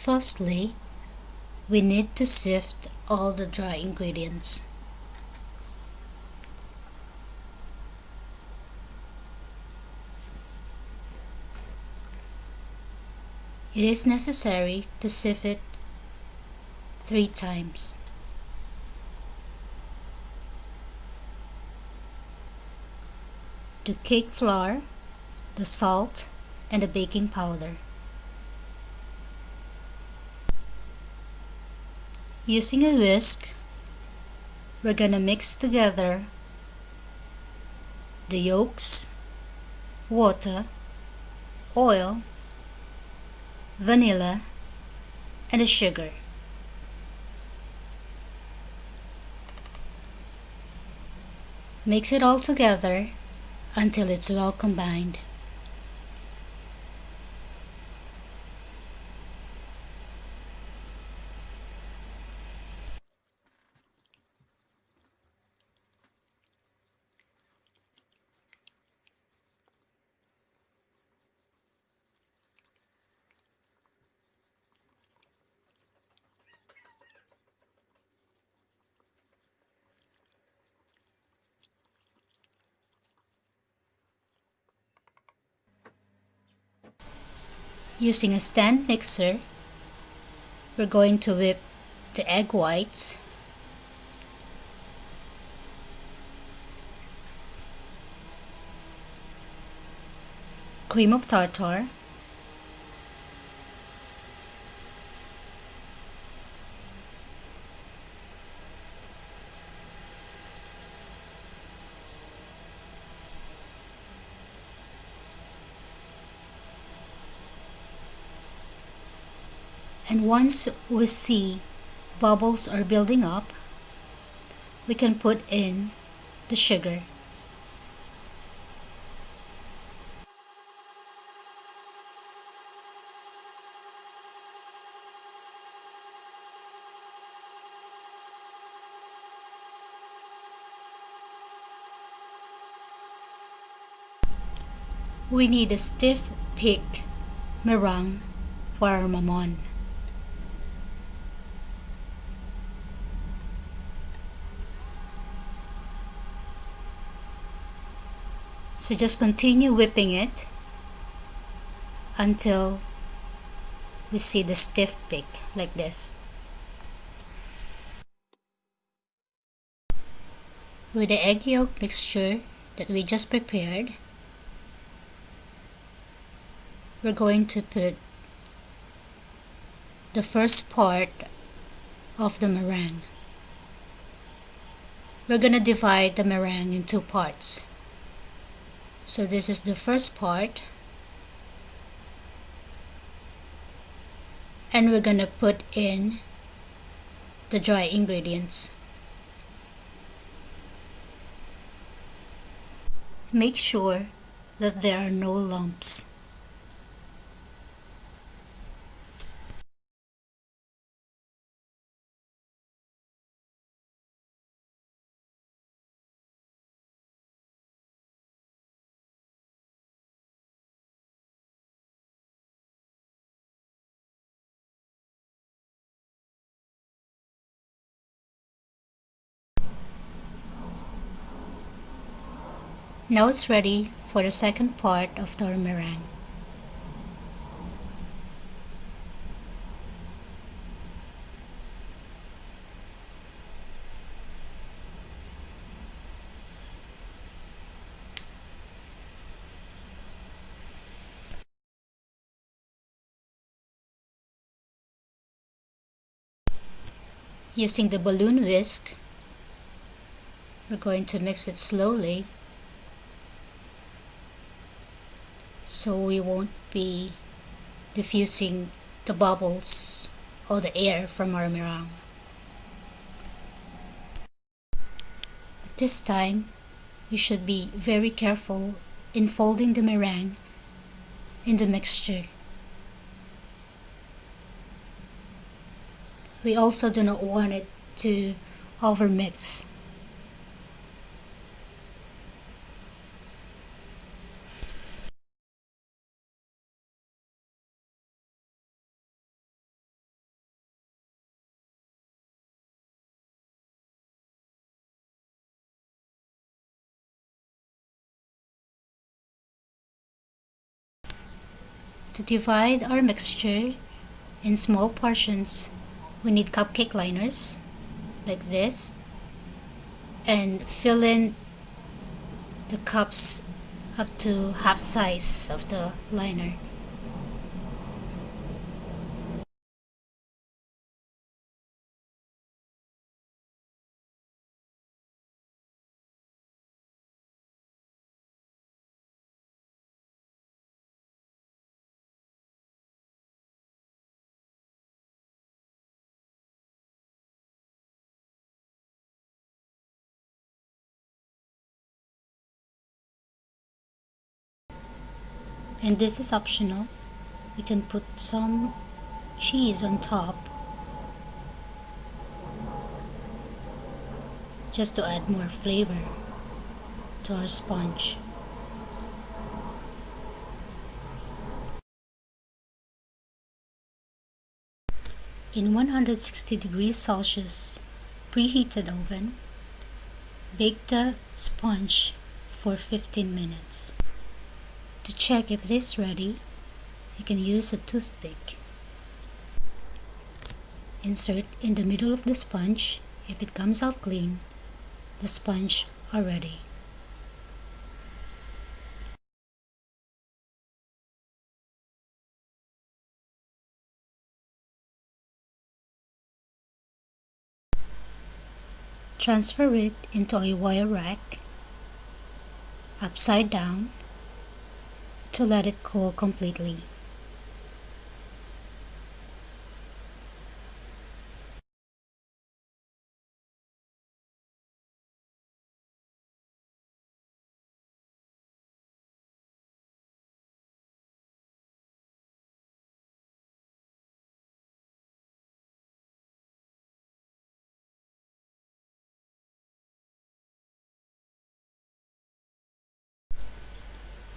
Firstly, we need to sift all the dry ingredients. It is necessary to sift it 3 times. The cake flour, the salt, and the baking powder. Using a whisk, we're gonna mix together the yolks, water, oil, vanilla, and the sugar. Mix it all together until it's well combined. Using a stand mixer, we're going to whip the egg whites, cream of tartar, and once we see bubbles are building up, we can put in the sugar. We need a stiff peaked meringue for our Mamon. So just continue whipping it until we see the stiff peak like this. With the egg yolk mixture that we just prepared, we're going to put the first part of the meringue. We're gonna divide the meringue in 2 parts. So this is the first part, and we're gonna put in the dry ingredients. Make sure that there are no lumps. Now it's ready for the second part of the meringue. Using the balloon whisk, we're going to mix it slowly so we won't be diffusing the bubbles or the air from our meringue. At this time, you should be very careful in folding the meringue in the mixture. We also do not want it to overmix. To divide our mixture in small portions, we need cupcake liners like this, and fill in the cups up to half size of the liner. And this is optional. We can put some cheese on top just to add more flavor to our sponge. In 160 degrees Celsius preheated oven, bake the sponge for 15 minutes. To check if it is ready, you can use a toothpick. Insert in the middle of the sponge. If it comes out clean, the sponge are ready. Transfer it into a wire rack upside down to let it cool completely.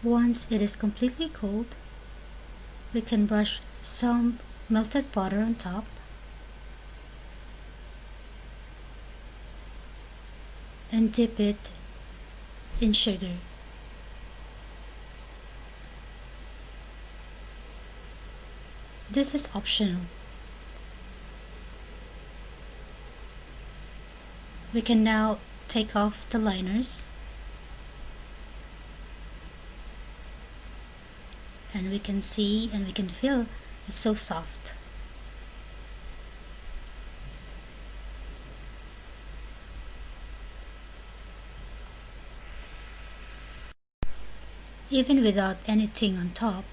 Once it is completely cooled, we can brush some melted butter on top and dip it in sugar. This is optional. We can now take off the liners, and we can see and we can feel it's so soft. Even without anything on top,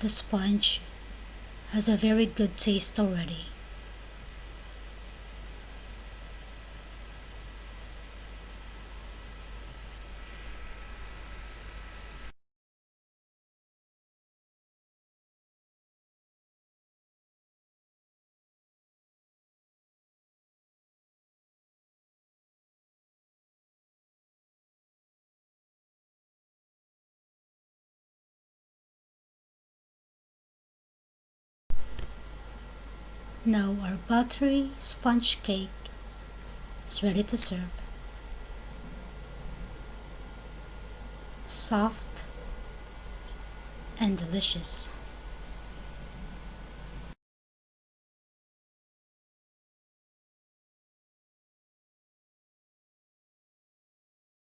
the sponge has a very good taste already. Now our buttery sponge cake is ready to serve. Soft and delicious.